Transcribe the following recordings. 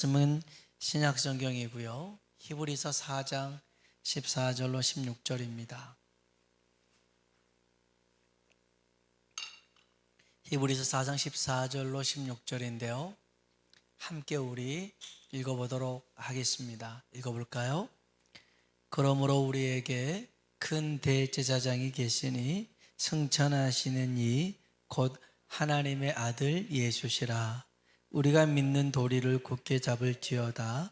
말씀은 신약 성경이고요. 히브리서 4장 14절로 16절입니다. 히브리서 4장 14절로 16절인데요. 함께 우리 읽어보도록 하겠습니다. 읽어볼까요? 그러므로 우리에게 큰 대제사장이 계시니 승천하시는 이 곧 하나님의 아들 예수시라. 우리가 믿는 도리를 굳게 잡을지어다.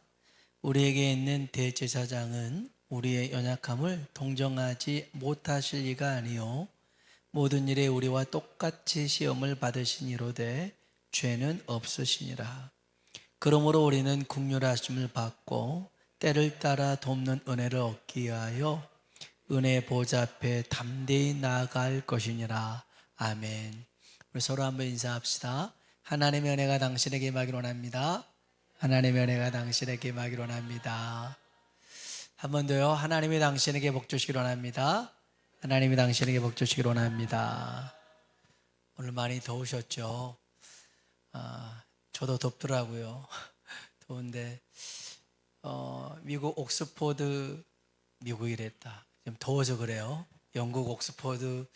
우리에게 있는 대제사장은 우리의 연약함을 동정하지 못하실 리가 아니요 모든 일에 우리와 똑같이 시험을 받으시니로되 죄는 없으시니라. 그러므로 우리는 긍휼하심을 받고 때를 따라 돕는 은혜를 얻기 위하여 은혜 보좌 앞에 담대히 나아갈 것이니라. 아멘. 우리 서로 한번 인사합시다. 하나님의 은혜가 당신에게 임하기를 원합니다. 하나님의 은혜가 당신에게 임하기를 원합니다. 한 번 더요. 하나님이 당신에게 복 주시기를 원합니다. 하나님이 당신에게 복 주시기를 원합니다. 오늘 많이 더우셨죠? 저도 덥더라고요. 더운데 미국 옥스포드, 미국이랬다. 좀 더워서 그래요. 영국 옥스포드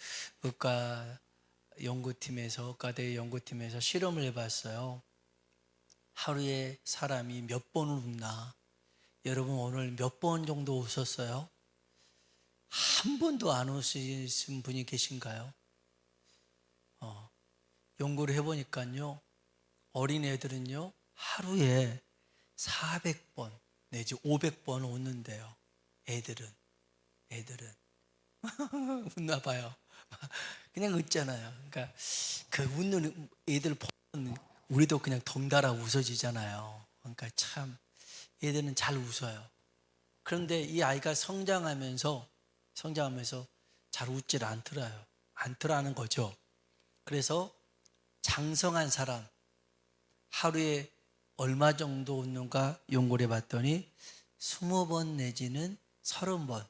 의과 연구팀에서, 의과대 연구팀에서 실험을 해봤어요. 하루에 사람이 몇 번을 웃나? 여러분 오늘 몇 번 정도 웃었어요? 한 번도 안 웃으신 분이 계신가요? 연구를 해보니까요, 어린애들은요 하루에 400번 내지 500번 웃는데요. 애들은 웃나 봐요. 그냥 웃잖아요. 그러니까 그 웃는 애들 보면 우리도 그냥 덩달아 웃어지잖아요. 그러니까 참 애들은 잘 웃어요. 그런데 이 아이가 성장하면서 잘 웃질 않더라는 거죠. 그래서 장성한 사람 하루에 얼마 정도 웃는가 연구를 해봤더니 20번 내지는 30번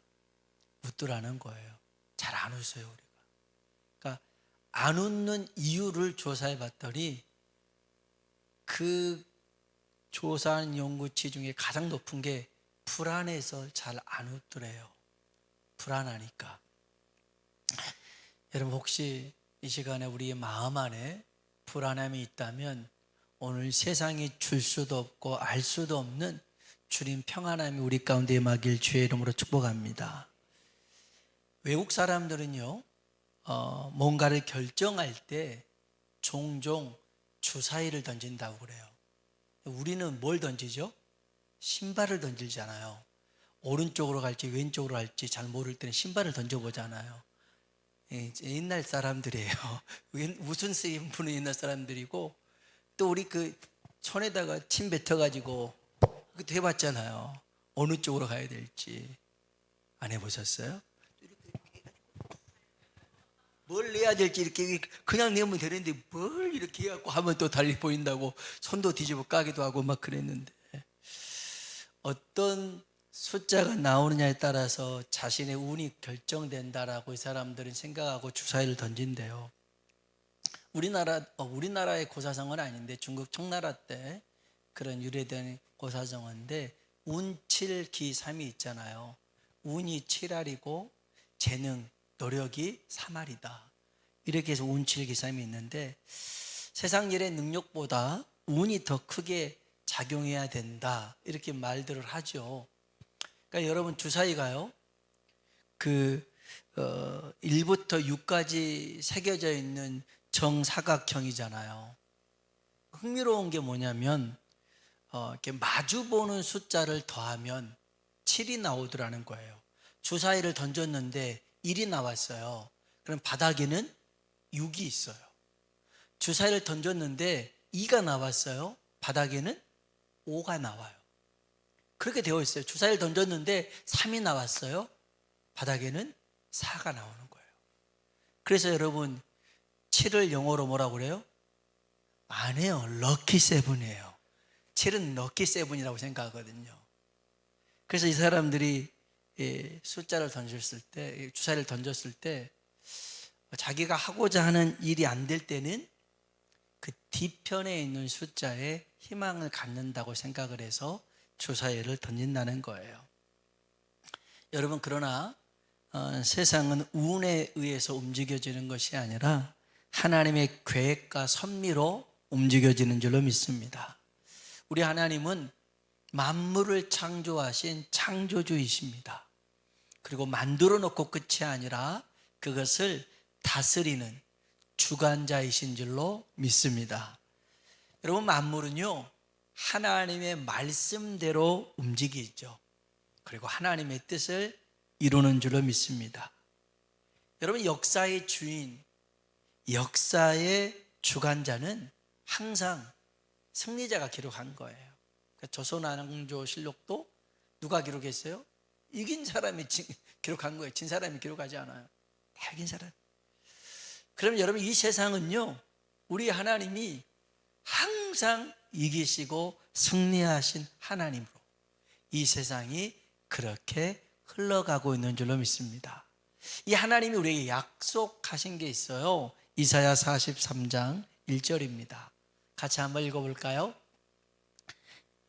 웃더라는 거예요. 잘 안 웃어요, 우리가. 그러니까 안 웃는 이유를 조사해 봤더니 그 조사한 연구치 중에 가장 높은 게 불안해서 잘 안 웃더래요. 불안하니까. 여러분 혹시 이 시간에 우리의 마음 안에 불안함이 있다면 오늘 세상이 줄 수도 없고 알 수도 없는 주님 평안함이 우리 가운데 임하길 주의 이름으로 축복합니다. 외국 사람들은요 뭔가를 결정할 때 종종 주사위를 던진다고 그래요. 우리는 뭘 던지죠? 신발을 던지잖아요. 오른쪽으로 갈지 왼쪽으로 갈지 잘 모를 때는 신발을 던져보잖아요. 옛날 사람들이에요. 웃음 쓰인 분은 옛날 사람들이고, 또 우리 그 손에다가 침 뱉어가지고 그것도 해봤잖아요. 어느 쪽으로 가야 될지. 안 해보셨어요? 뭘 내야 될지 이렇게 그냥 내면 되는데 뭘 이렇게 해갖고 하면 또 달리 보인다고 손도 뒤집어 까기도 하고 막 그랬는데, 어떤 숫자가 나오느냐에 따라서 자신의 운이 결정된다라고 이 사람들은 생각하고 주사위를 던진대요. 우리나라의 고사성어는 아닌데 중국 청나라 때 그런 유래된 고사성어인데 운칠기삼이 있잖아요. 운이 7알이고 재능, 노력이 3알이다. 이렇게 해서 운칠기삼이 있는데 세상 일의 능력보다 운이 더 크게 작용해야 된다. 이렇게 말들을 하죠. 그러니까 여러분 주사위가요. 1부터 6까지 새겨져 있는 정사각형이잖아요. 흥미로운 게 뭐냐면 이렇게 마주보는 숫자를 더하면 7이 나오더라는 거예요. 주사위를 던졌는데 1이 나왔어요. 그럼 바닥에는 6이 있어요. 주사위를 던졌는데 2가 나왔어요. 바닥에는 5가 나와요. 그렇게 되어 있어요. 주사위를 던졌는데 3이 나왔어요. 바닥에는 4가 나오는 거예요. 그래서 여러분 7을 영어로 뭐라고 그래요? 안 해요. 럭키 세븐이에요. 7은 럭키 세븐이라고 생각하거든요. 그래서 이 사람들이 숫자를 던졌을 때, 주사위를 던졌을 때 자기가 하고자 하는 일이 안 될 때는 그 뒤편에 있는 숫자에 희망을 갖는다고 생각을 해서 주사위를 던진다는 거예요. 여러분, 그러나 세상은 운에 의해서 움직여지는 것이 아니라 하나님의 계획과 섭리로 움직여지는 줄로 믿습니다. 우리 하나님은 만물을 창조하신 창조주이십니다. 그리고 만들어 놓고 끝이 아니라 그것을 다스리는 주관자이신 줄로 믿습니다. 여러분, 만물은요, 하나님의 말씀대로 움직이죠. 그리고 하나님의 뜻을 이루는 줄로 믿습니다. 여러분, 역사의 주인, 역사의 주관자는 항상 승리자가 기록한 거예요. 조선왕조실록도 누가 기록했어요? 이긴 사람이 기록한 거예요. 진 사람이 기록하지 않아요. 다 이긴 사람. 그럼 여러분, 이 세상은요, 우리 하나님이 항상 이기시고 승리하신 하나님으로 이 세상이 그렇게 흘러가고 있는 줄로 믿습니다. 이 하나님이 우리에게 약속하신 게 있어요. 이사야 43장 1절입니다. 같이 한번 읽어볼까요?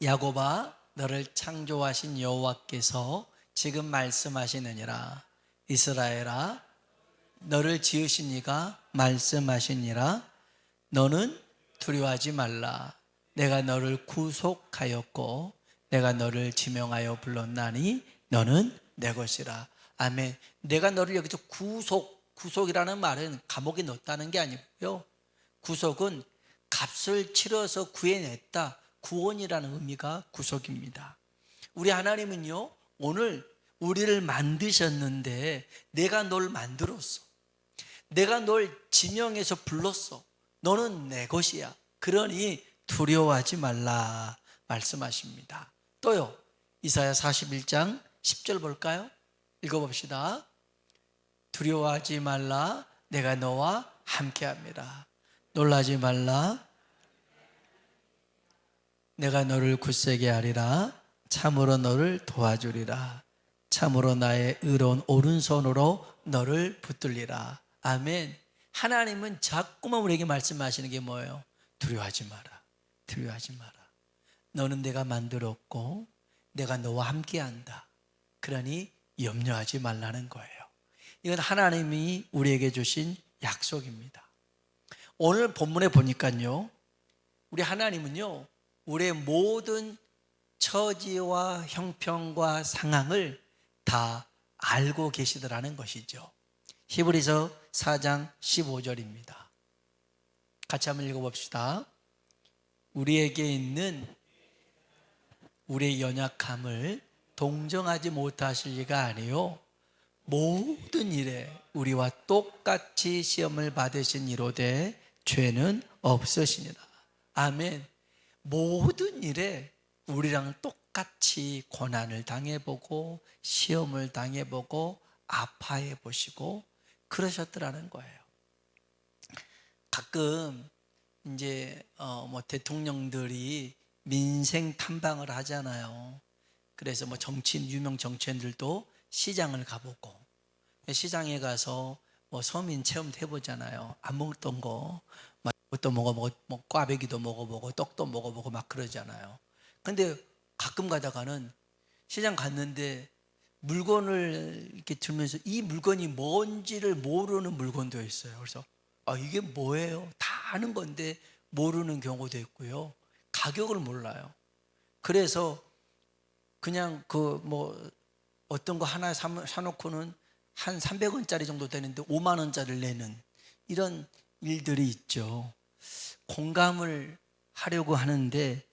야곱아, 너를 창조하신 여호와께서 지금 말씀하시느니라. 이스라엘아, 너를 지으신 이가 말씀하시니라. 너는 두려워하지 말라. 내가 너를 구속하였고 내가 너를 지명하여 불렀나니 너는 내 것이라. 아멘. 내가 너를 여기서 구속이라는 말은 감옥에 넣었다는 게 아니고요, 구속은 값을 치러서 구해냈다, 구원이라는 의미가 구속입니다. 우리 하나님은요, 오늘 우리를 만드셨는데 내가 널 만들었어. 내가 널 지명해서 불렀어. 너는 내 것이야. 그러니 두려워하지 말라 말씀하십니다. 또요, 이사야 41장 10절 볼까요? 읽어봅시다. 두려워하지 말라. 내가 너와 함께합니다. 놀라지 말라. 내가 너를 굳세게 하리라. 참으로 너를 도와주리라. 참으로 나의 의로운 오른손으로 너를 붙들리라. 아멘. 하나님은 자꾸만 우리에게 말씀하시는 게 뭐예요? 두려워하지 마라. 두려워하지 마라. 너는 내가 만들었고 내가 너와 함께한다. 그러니 염려하지 말라는 거예요. 이건 하나님이 우리에게 주신 약속입니다. 오늘 본문에 보니까요, 우리 하나님은요, 우리의 모든 처지와 형편과 상황을 다 알고 계시더라는 것이죠. 히브리서 4장 15절입니다. 같이 한번 읽어봅시다. 우리에게 있는 우리의 연약함을 동정하지 못하실 리가 아니요 모든 일에 우리와 똑같이 시험을 받으신 이로되 죄는 없으시니라. 아멘. 모든 일에 우리랑 똑같이 고난을 당해보고 시험을 당해보고 아파해보시고 그러셨더라는 거예요. 가끔 이제 대통령들이 민생 탐방을 하잖아요. 그래서 유명 정치인들도 시장을 가보고, 시장에 가서 서민 체험도 해보잖아요. 안 먹던 거, 또 먹어보고, 꽈배기도 먹어보고, 떡도 먹어보고 막 그러잖아요. 근데 가끔 가다가는 시장 갔는데 물건을 이렇게 들면서 이 물건이 뭔지를 모르는 물건도 있어요. 그래서 이게 뭐예요? 다 아는 건데 모르는 경우도 있고요. 가격을 몰라요. 그래서 그냥 어떤 거 하나 사놓고는 한 300원짜리 정도 되는데 5만 원짜리를 내는 이런 일들이 있죠. 공감을 하려고 하는데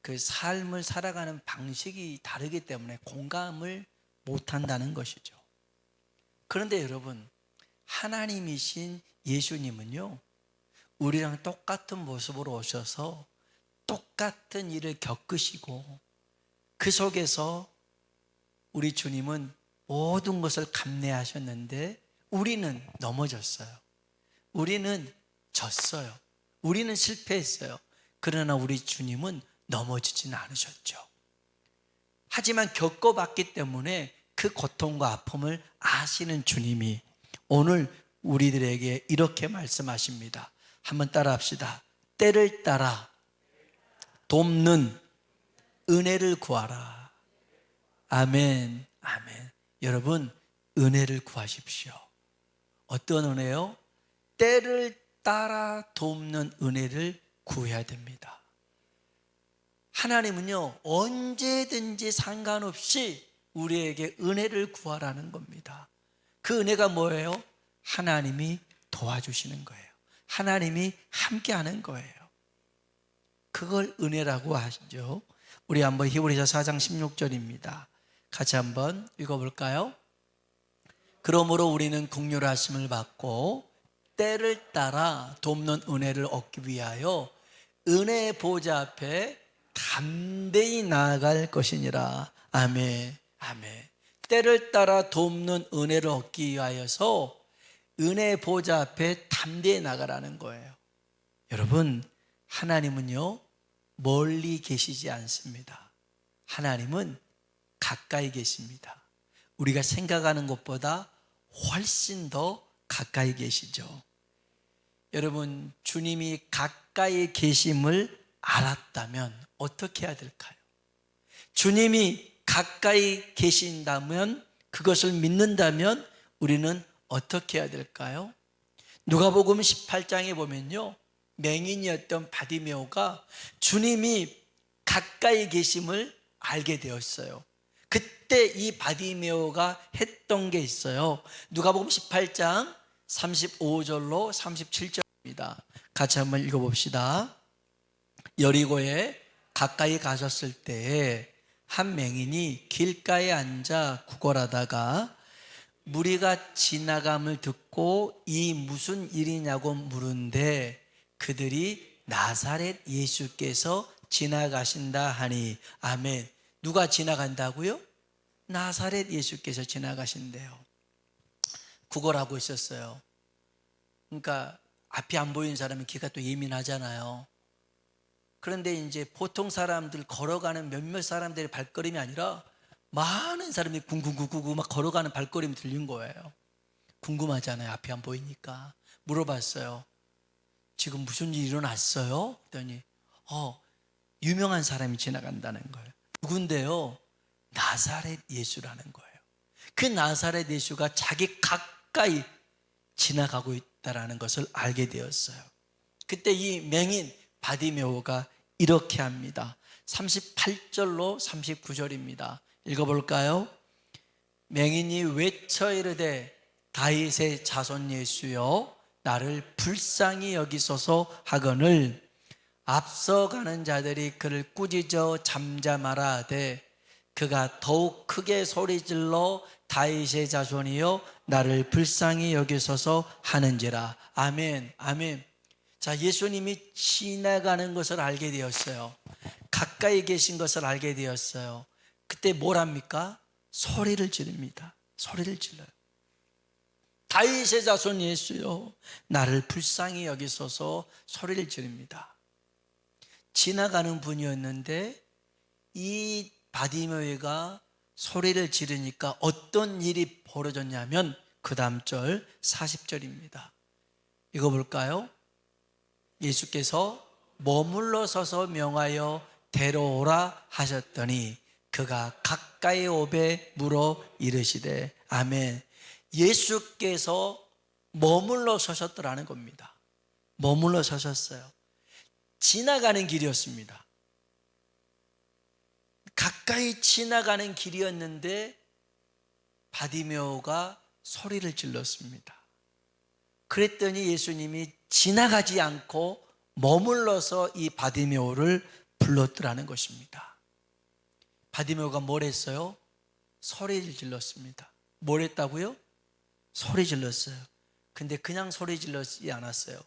그 삶을 살아가는 방식이 다르기 때문에 공감을 못한다는 것이죠. 그런데 여러분, 하나님이신 예수님은요, 우리랑 똑같은 모습으로 오셔서 똑같은 일을 겪으시고 그 속에서 우리 주님은 모든 것을 감내하셨는데 우리는 넘어졌어요. 우리는 졌어요. 우리는 실패했어요. 그러나 우리 주님은 넘어지지는 않으셨죠. 하지만 겪어봤기 때문에 그 고통과 아픔을 아시는 주님이 오늘 우리들에게 이렇게 말씀하십니다. 한번 따라합시다. 때를 따라 돕는 은혜를 구하라. 아멘, 아멘. 여러분, 은혜를 구하십시오. 어떤 은혜요? 때를 따라 돕는 은혜를 구해야 됩니다. 하나님은요, 언제든지 상관없이 우리에게 은혜를 구하라는 겁니다. 그 은혜가 뭐예요? 하나님이 도와주시는 거예요. 하나님이 함께하는 거예요. 그걸 은혜라고 하시죠. 우리 한번 히브리서 4장 16절입니다. 같이 한번 읽어볼까요? 그러므로 우리는 긍휼하심을 받고 때를 따라 돕는 은혜를 얻기 위하여 은혜의 보좌 앞에 담대히 나아갈 것이니라. 아멘, 아멘. 때를 따라 돕는 은혜를 얻기 위하여서 은혜의 보좌 앞에 담대히 나가라는 거예요. 여러분, 하나님은요, 멀리 계시지 않습니다. 하나님은 가까이 계십니다. 우리가 생각하는 것보다 훨씬 더 가까이 계시죠. 여러분, 주님이 가까이 계심을 알았다면 어떻게 해야 될까요? 주님이 가까이 계신다면, 그것을 믿는다면 우리는 어떻게 해야 될까요? 누가복음 18장에 보면요, 맹인이었던 바디메오가 주님이 가까이 계심을 알게 되었어요. 그때 이 바디메오가 했던 게 있어요. 누가복음 18장 35절로 37절입니다. 같이 한번 읽어봅시다. 여리고에 가까이 가셨을 때에 한 맹인이 길가에 앉아 구걸하다가 무리가 지나감을 듣고 이 무슨 일이냐고 물은데 그들이 나사렛 예수께서 지나가신다 하니. 아멘. 누가 지나간다고요? 나사렛 예수께서 지나가신대요. 구걸하고 있었어요. 그러니까 앞이 안 보이는 사람은 귀가 또 예민하잖아요. 그런데 이제 보통 사람들 걸어가는 몇몇 사람들의 발걸음이 아니라 많은 사람들이 쿵쿵쿵쿵 막 걸어가는 발걸음이 들린 거예요. 궁금하잖아요. 앞이 안 보이니까. 물어봤어요. 지금 무슨 일이 일어났어요? 그랬더니 유명한 사람이 지나간다는 거예요. 누군데요? 나사렛 예수라는 거예요. 그 나사렛 예수가 자기 가까이 지나가고 있다는 것을 알게 되었어요. 그때 이 맹인 바디메오가 이렇게 합니다. 38절로 39절입니다. 읽어볼까요? 맹인이 외쳐 이르되 다윗의 자손 예수여 나를 불쌍히 여기소서 하거늘 앞서가는 자들이 그를 꾸짖어 잠잠하라 하되 그가 더욱 크게 소리질러 다윗의 자손이여 나를 불쌍히 여기소서 하는지라. 아멘, 아멘. 자, 예수님이 지나가는 것을 알게 되었어요. 가까이 계신 것을 알게 되었어요. 그때 뭘 합니까? 소리를 지릅니다. 소리를 질러요. 다윗의 자손 예수여 나를 불쌍히 여기소서 소리를 지릅니다. 지나가는 분이었는데 이 바디메오가 소리를 지르니까 어떤 일이 벌어졌냐면 그 다음 절 40절입니다. 읽어볼까요? 예수께서 머물러 서서 명하여 데려오라 하셨더니 그가 가까이 오되 물어 이르시되. 아멘. 예수께서 머물러 서셨더라는 겁니다. 머물러 서셨어요. 지나가는 길이었습니다. 가까이 지나가는 길이었는데 바디메오가 소리를 질렀습니다. 그랬더니 예수님이 지나가지 않고 머물러서 이 바디메오를 불렀더라는 것입니다. 바디메오가 뭘 했어요? 소리를 질렀습니다. 뭘 했다고요? 소리 질렀어요. 근데 그냥 소리 질렀지 않았어요.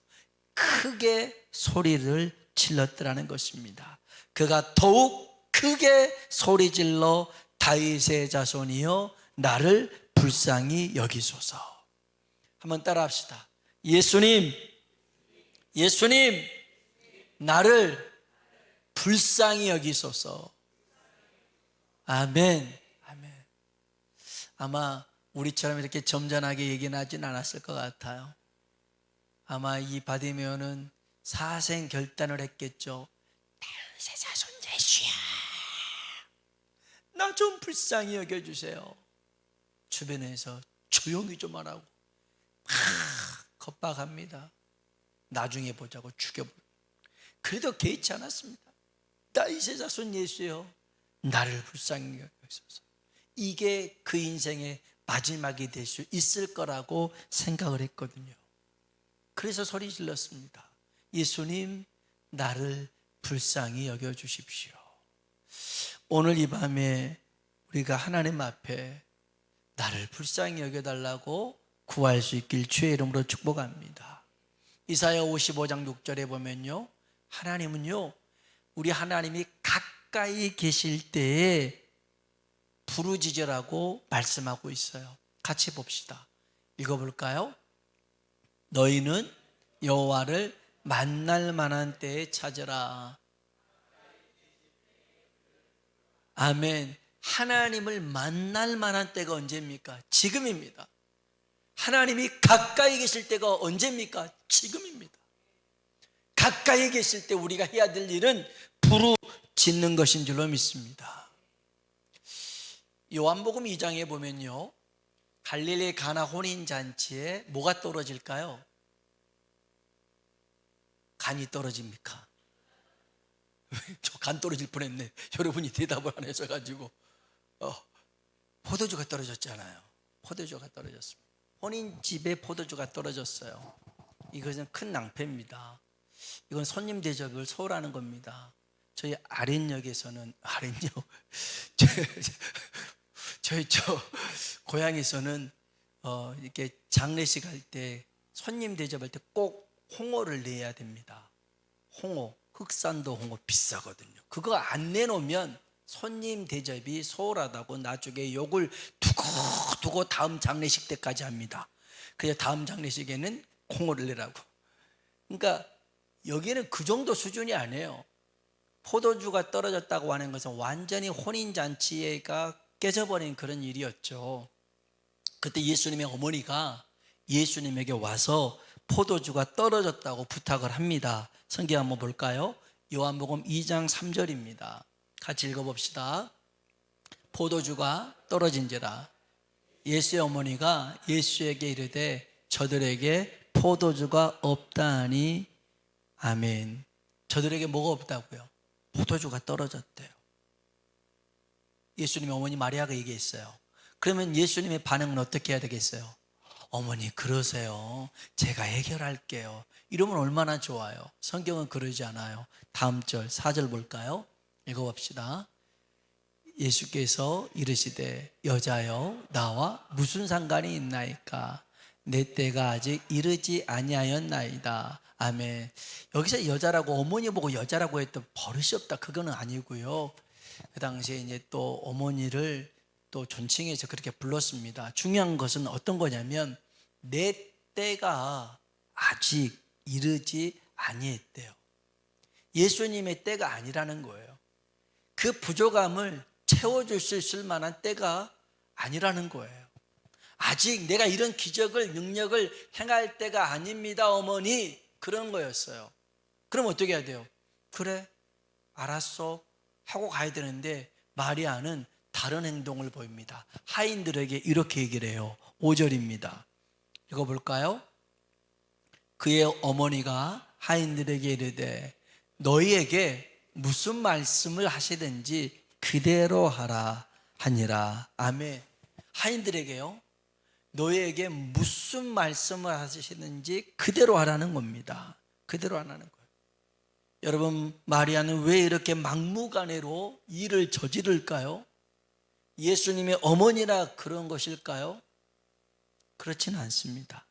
크게 소리를 질렀더라는 것입니다. 그가 더욱 크게 소리질러 다윗의 자손이여 나를 불쌍히 여기소서. 한번 따라합시다. 예수님, 예수님, 나를 불쌍히 여기소서. 아멘, 아멘. 아마 우리처럼 이렇게 점잖하게 얘기는 하진 않았을 것 같아요. 아마 이 바디메오는 사생 결단을 했겠죠. 다윗의 자손 예수야, 나 좀 불쌍히 여겨주세요. 주변에서 조용히 좀 하라고 막 겁박합니다. 나중에 보자고 죽여버려. 그래도 개의치 않았습니다. 다윗의 자손 예수여, 나를 불쌍히 여기소서. 이게 그 인생의 마지막이 될 수 있을 거라고 생각을 했거든요. 그래서 소리 질렀습니다. 예수님, 나를 불쌍히 여겨주십시오. 오늘 이 밤에 우리가 하나님 앞에 나를 불쌍히 여겨달라고 구할 수 있길 주의 이름으로 축복합니다. 이사야 55장 6절에 보면요, 하나님은요, 우리 하나님이 가까이 계실 때에 부르짖으라고 말씀하고 있어요. 같이 봅시다. 읽어볼까요? 너희는 여호와를 만날 만한 때에 찾으라. 아멘. 하나님을 만날 만한 때가 언제입니까? 지금입니다. 하나님이 가까이 계실 때가 언제입니까? 지금입니다. 가까이 계실 때 우리가 해야 될 일은 부르짖는 것인 줄로 믿습니다. 요한복음 2장에 보면요, 갈릴리 가나 혼인잔치에 뭐가 떨어질까요? 간이 떨어집니까? 저 간 떨어질 뻔했네. 여러분이 대답을 안 하셔가지고. 포도주가 떨어졌잖아요. 포도주가 떨어졌습니다. 혼인집에 포도주가 떨어졌어요. 이것은 큰 낭패입니다. 이건 손님 대접을 소홀하는 겁니다. 저희 아랫역에서는, 아랫역, 저희 고향에서는 이렇게 장례식 할 때 손님 대접할 때 꼭 홍어를 내야 됩니다. 홍어, 흑산도 홍어 비싸거든요. 그거 안 내놓으면 손님 대접이 소홀하다고 나중에 욕을 두고 다음 장례식 때까지 합니다. 그래서 다음 장례식에는 홍어를 내라고. 그러니까 여기는 그 정도 수준이 아니에요. 포도주가 떨어졌다고 하는 것은 완전히 혼인잔치가 깨져버린 그런 일이었죠. 그때 예수님의 어머니가 예수님에게 와서 포도주가 떨어졌다고 부탁을 합니다. 성경 한번 볼까요? 요한복음 2장 3절입니다. 같이 읽어봅시다. 포도주가 떨어진지라. 예수의 어머니가 예수에게 이르되 저들에게 포도주가 없다니. 아멘. 저들에게 뭐가 없다고요? 포도주가 떨어졌대요. 예수님의 어머니 마리아가 얘기했어요. 그러면 예수님의 반응은 어떻게 해야 되겠어요? 어머니 그러세요, 제가 해결할게요, 이러면 얼마나 좋아요. 성경은 그러지 않아요. 다음 절 4절 볼까요? 읽어봅시다. 예수께서 이르시되 여자여 나와 무슨 상관이 있나이까? 내 때가 아직 이르지 아니하였나이다. 아멘. 여기서 여자라고, 어머니 보고 여자라고 했던 버릇이 없다, 그거는 아니고요. 그 당시에 이제 또 어머니를 또 존칭해서 그렇게 불렀습니다. 중요한 것은 어떤 거냐면 내 때가 아직 이르지 아니했대요. 예수님의 때가 아니라는 거예요. 그 부족함을 채워줄 수 있을 만한 때가 아니라는 거예요. 아직 내가 이런 기적을, 능력을 행할 때가 아닙니다 어머니, 그런 거였어요. 그럼 어떻게 해야 돼요? 그래 알았어 하고 가야 되는데 마리아는 다른 행동을 보입니다. 하인들에게 이렇게 얘기를 해요. 5절입니다. 읽어볼까요? 그의 어머니가 하인들에게 이르되 너희에게 무슨 말씀을 하시든지 그대로 하라 하니라. 아멘. 하인들에게요, 너희에게 무슨 말씀을 하시는지 그대로 하라는 겁니다. 그대로 하라는 거예요. 여러분, 마리아는 왜 이렇게 막무가내로 일을 저지를까요? 예수님의 어머니라 그런 것일까요? 그렇지는 않습니다.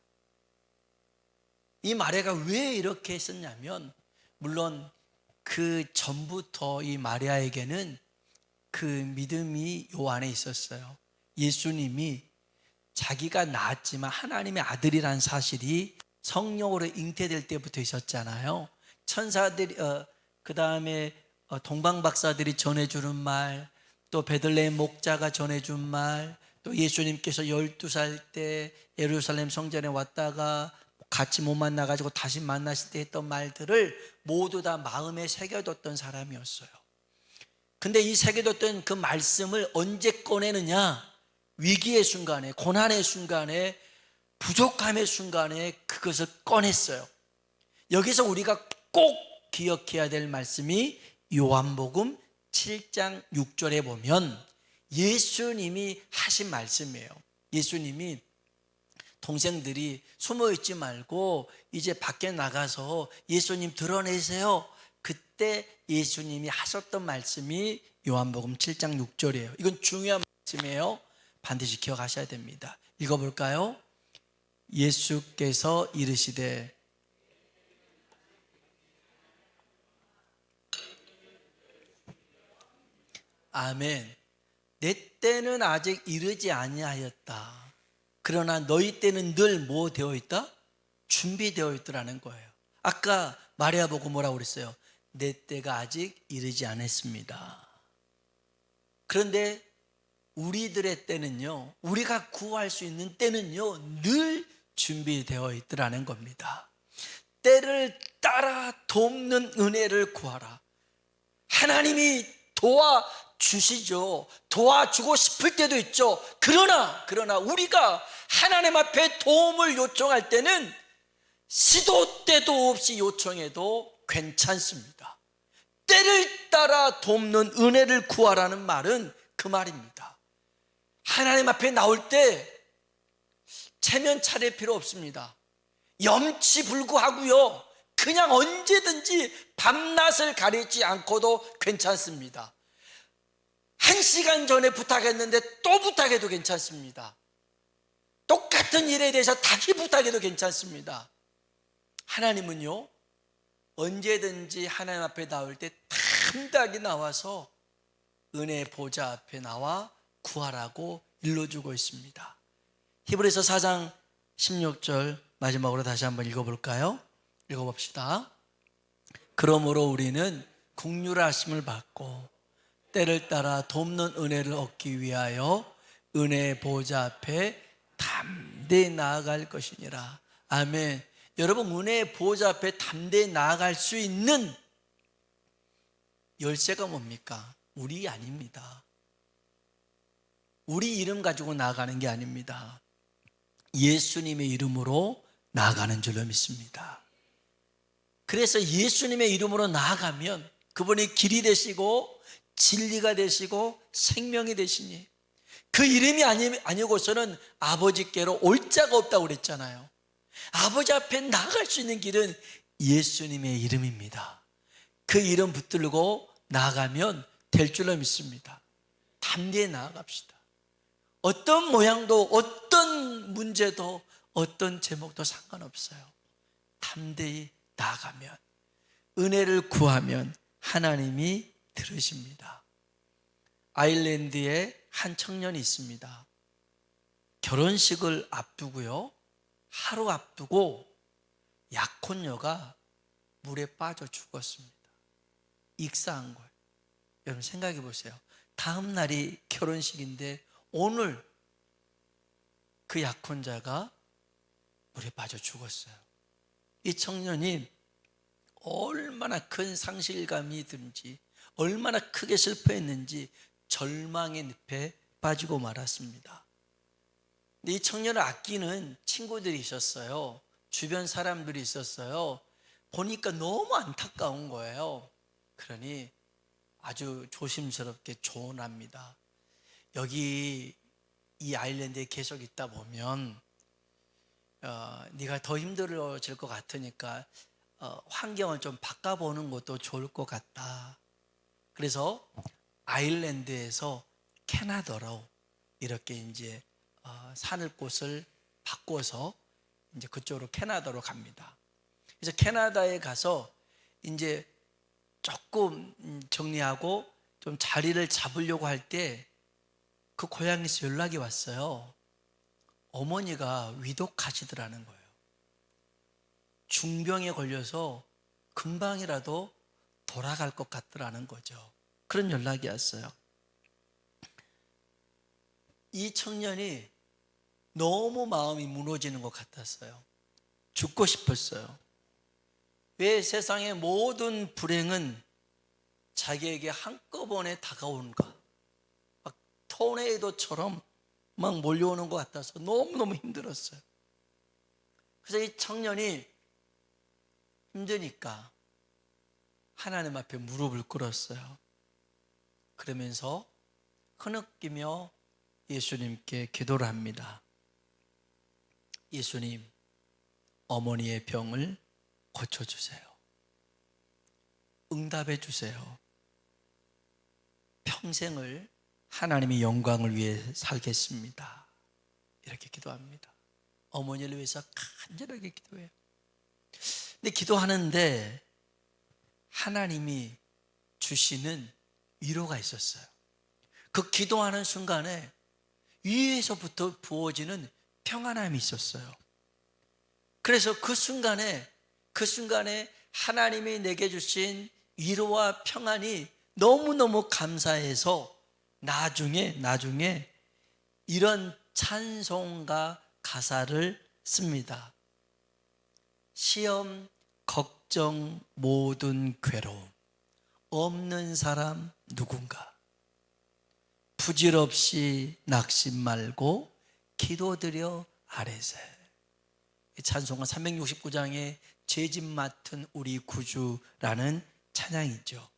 이 마리아가 왜 이렇게 했었냐면, 물론 그 전부터 이 마리아에게는 그 믿음이 요 안에 있었어요. 예수님이 자기가 낳았지만 하나님의 아들이라는 사실이 성령으로 잉태될 때부터 있었잖아요. 천사들이 그 다음에 동방박사들이 전해주는 말, 또 베들레헴 목자가 전해준 말, 또 예수님께서 12살 때 예루살렘 성전에 왔다가 같이 못 만나가지고 다시 만났을 때 했던 말들을 모두 다 마음에 새겨뒀던 사람이었어요. 근데 이 새겨뒀던 그 말씀을 언제 꺼내느냐? 위기의 순간에, 고난의 순간에, 부족함의 순간에 그것을 꺼냈어요. 여기서 우리가 꼭 기억해야 될 말씀이 요한복음 7장 6절에 보면 예수님이 하신 말씀이에요. 예수님이 동생들이 숨어있지 말고 이제 밖에 나가서 예수님 드러내세요. 그때 예수님이 하셨던 말씀이 요한복음 7장 6절이에요. 이건 중요한 말씀이에요. 반드시 기억하셔야 됩니다. 읽어볼까요? 예수께서 이르시되 아멘. 내 때는 아직 이르지 아니하였다. 그러나 너희 때는 늘 뭐 되어 있다? 준비되어 있더라는 거예요. 아까 마리아 보고 뭐라고 그랬어요? 내 때가 아직 이르지 않았습니다. 그런데 우리들의 때는요, 우리가 구할 수 있는 때는요, 늘 준비되어 있더라는 겁니다. 때를 따라 돕는 은혜를 구하라. 하나님이 도와주시죠. 도와주고 싶을 때도 있죠. 그러나 우리가 하나님 앞에 도움을 요청할 때는 시도 때도 없이 요청해도 괜찮습니다. 때를 따라 돕는 은혜를 구하라는 말은 그 말입니다. 하나님 앞에 나올 때 체면 차릴 필요 없습니다. 염치불구하고요, 그냥 언제든지 밤낮을 가리지 않고도 괜찮습니다. 1시간 전에 부탁했는데 또 부탁해도 괜찮습니다. 똑같은 일에 대해서 다시 부탁해도 괜찮습니다. 하나님은요, 언제든지 하나님 앞에 나올 때 담대하게 나와서 은혜 보좌 앞에 나와 구하라고 일러주고 있습니다. 히브리서 4장 16절 마지막으로 다시 한번 읽어볼까요? 읽어봅시다. 그러므로 우리는 긍휼하심을 받고 때를 따라 돕는 은혜를 얻기 위하여 은혜 보좌 앞에 담대히 나아갈 것이니라. 아멘. 여러분, 은혜 보좌 앞에 담대히 나아갈 수 있는 열쇠가 뭡니까? 우리 아닙니다. 우리 이름 가지고 나아가는 게 아닙니다. 예수님의 이름으로 나아가는 줄로 믿습니다. 그래서 예수님의 이름으로 나아가면 그분이 길이 되시고 진리가 되시고 생명이 되시니 그 이름이 아니고서는 아버지께로 올 자가 없다고 그랬잖아요. 아버지 앞에 나아갈 수 있는 길은 예수님의 이름입니다. 그 이름 붙들고 나아가면 될 줄로 믿습니다. 담대히 나아갑시다. 어떤 모양도 어떤 문제도 어떤 제목도 상관없어요. 담대히 나아가면, 은혜를 구하면 하나님이 들으십니다. 아일랜드에 한 청년이 있습니다. 결혼식을 앞두고요, 하루 앞두고 약혼녀가 물에 빠져 죽었습니다. 익사한 거예요. 여러분 생각해 보세요. 다음 날이 결혼식인데 오늘 그 약혼자가 물에 빠져 죽었어요. 이 청년이 얼마나 큰 상실감이 든지, 얼마나 크게 슬퍼했는지 절망의 늪에 빠지고 말았습니다. 근데 이 청년을 아끼는 친구들이 있었어요. 주변 사람들이 있었어요. 보니까 너무 안타까운 거예요. 그러니 아주 조심스럽게 조언합니다. 여기 이 아일랜드에 계속 있다 보면 네가 더 힘들어질 것 같으니까 환경을 좀 바꿔보는 것도 좋을 것 같다. 그래서 아일랜드에서 캐나다로 이렇게 이제 사는 곳을 바꿔서 이제 그쪽으로 캐나다로 갑니다. 그래서 캐나다에 가서 이제 조금 정리하고 좀 자리를 잡으려고 할 때 그 고향에서 연락이 왔어요. 어머니가 위독하시더라는 거예요. 중병에 걸려서 금방이라도 돌아갈 것 같더라는 거죠. 그런 연락이 왔어요. 이 청년이 너무 마음이 무너지는 것 같았어요. 죽고 싶었어요. 왜 세상의 모든 불행은 자기에게 한꺼번에 다가오는가? 막 토네이도처럼 막 몰려오는 것 같아서 너무너무 힘들었어요. 그래서 이 청년이 힘드니까 하나님 앞에 무릎을 꿇었어요. 그러면서 흐느끼며 예수님께 기도를 합니다. 예수님, 어머니의 병을 고쳐주세요. 응답해 주세요. 평생을 하나님의 영광을 위해 살겠습니다. 이렇게 기도합니다. 어머니를 위해서 간절하게 기도해요. 근데 기도하는데 하나님이 주시는 위로가 있었어요. 그 기도하는 순간에 위에서부터 부어지는 평안함이 있었어요. 그래서 그 순간에 하나님이 내게 주신 위로와 평안이 너무너무 감사해서 나중에 이런 찬송가 가사를 씁니다. 시험, 걱정, 모든 괴로움, 없는 사람 누군가, 부질없이 낙심 말고 기도드려 아뢰세. 찬송가 369장에 죄짐 맡은 우리 구주라는 찬양이죠.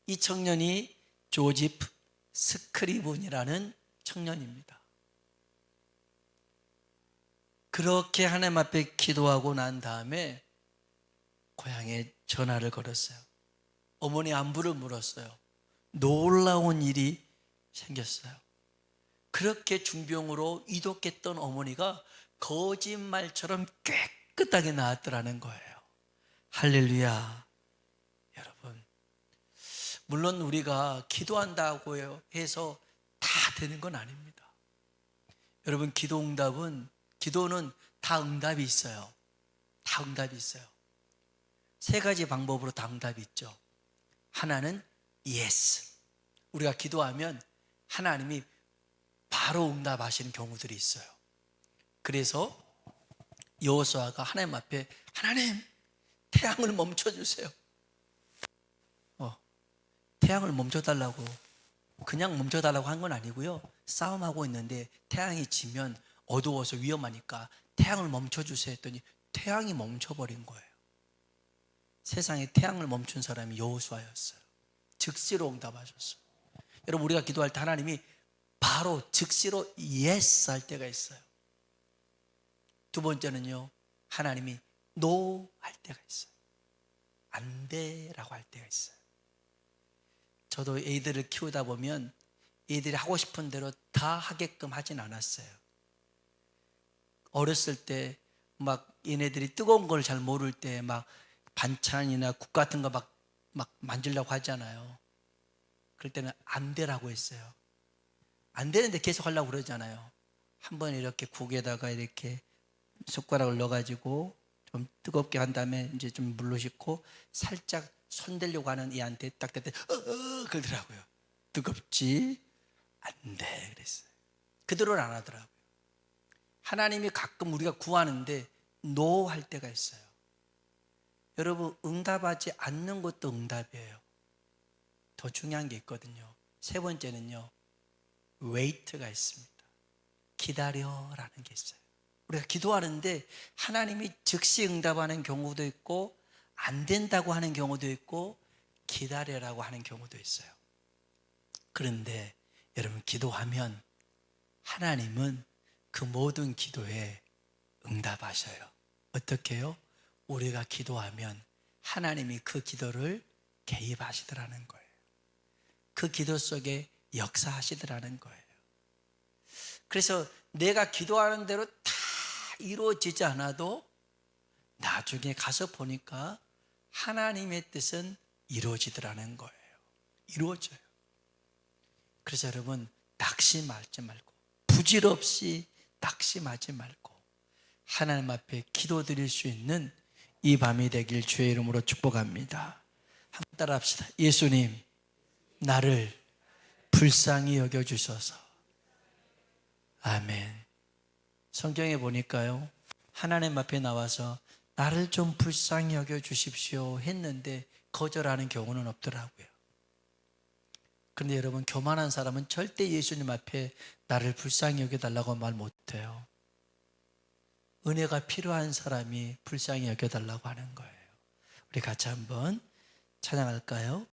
이 청년이 조지프 스크리븐이라는 청년입니다. 그렇게 하나님 앞에 기도하고 난 다음에 고향에 전화를 걸었어요. 어머니 안부를 물었어요. 놀라운 일이 생겼어요. 그렇게 중병으로 이독했던 어머니가 거짓말처럼 깨끗하게 나았더라는 거예요. 할렐루야. 여러분, 물론 우리가 기도한다고 해서 다 되는 건 아닙니다. 여러분, 기도는 다 응답이 있어요. 다 응답이 있어요. 세 가지 방법으로 다 응답이 있죠. 하나는 yes. 우리가 기도하면 하나님이 바로 응답하시는 경우들이 있어요. 그래서 여호수아가 하나님 앞에 하나님, 태양을 멈춰주세요. 태양을 멈춰달라고 그냥 멈춰달라고 한 건 아니고요. 싸움하고 있는데 태양이 지면 어두워서 위험하니까 태양을 멈춰주세요 했더니 태양이 멈춰버린 거예요. 세상에 태양을 멈춘 사람이 여호수아였어요. 즉시로 응답하셨어요. 여러분, 우리가 기도할 때 하나님이 바로 즉시로 예스 할 때가 있어요. 두 번째는요, 하나님이 노 할 때가 있어요. 안 돼라고 할 때가 있어요. 저도 애들을 키우다 보면 애들이 하고 싶은 대로 다 하게끔 하진 않았어요. 어렸을 때 막 얘네들이 뜨거운 걸 잘 모를 때 막 반찬이나 국 같은 거 막 만지려고 하잖아요. 그럴 때는 안 되라고 했어요. 안 되는데 계속 하려고 그러잖아요. 한번 이렇게 국에다가 이렇게 숟가락을 넣어가지고 좀 뜨겁게 한 다음에 이제 좀 물로 씻고 살짝 손대려고 하는 이한테 딱 대때 그러더라고요. 뜨겁지? 안 돼 그랬어요. 그대로는 안 하더라고요. 하나님이 가끔 우리가 구하는데 노 할 때가 있어요. 여러분, 응답하지 않는 것도 응답이에요. 더 중요한 게 있거든요. 세 번째는요, wait가 있습니다. 기다려라는 게 있어요. 우리가 기도하는데 하나님이 즉시 응답하는 경우도 있고 안 된다고 하는 경우도 있고 기다려라고 하는 경우도 있어요. 그런데 여러분, 기도하면 하나님은 그 모든 기도에 응답하셔요. 어떻게 해요? 우리가 기도하면 하나님이 그 기도를 개입하시더라는 거예요. 그 기도 속에 역사하시더라는 거예요. 그래서 내가 기도하는 대로 다 이루어지지 않아도 나중에 가서 보니까 하나님의 뜻은 이루어지더라는 거예요. 이루어져요. 그래서 여러분, 낙심하지 말고, 부질없이 낙심하지 말고 하나님 앞에 기도드릴 수 있는 이 밤이 되길 주의 이름으로 축복합니다. 한번 따라 합시다. 예수님, 나를 불쌍히 여겨주셔서. 아멘. 성경에 보니까요, 하나님 앞에 나와서 나를 좀 불쌍히 여겨 주십시오 했는데 거절하는 경우는 없더라고요. 그런데 여러분, 교만한 사람은 절대 예수님 앞에 나를 불쌍히 여겨달라고 말 못해요. 은혜가 필요한 사람이 불쌍히 여겨달라고 하는 거예요. 우리 같이 한번 찬양할까요?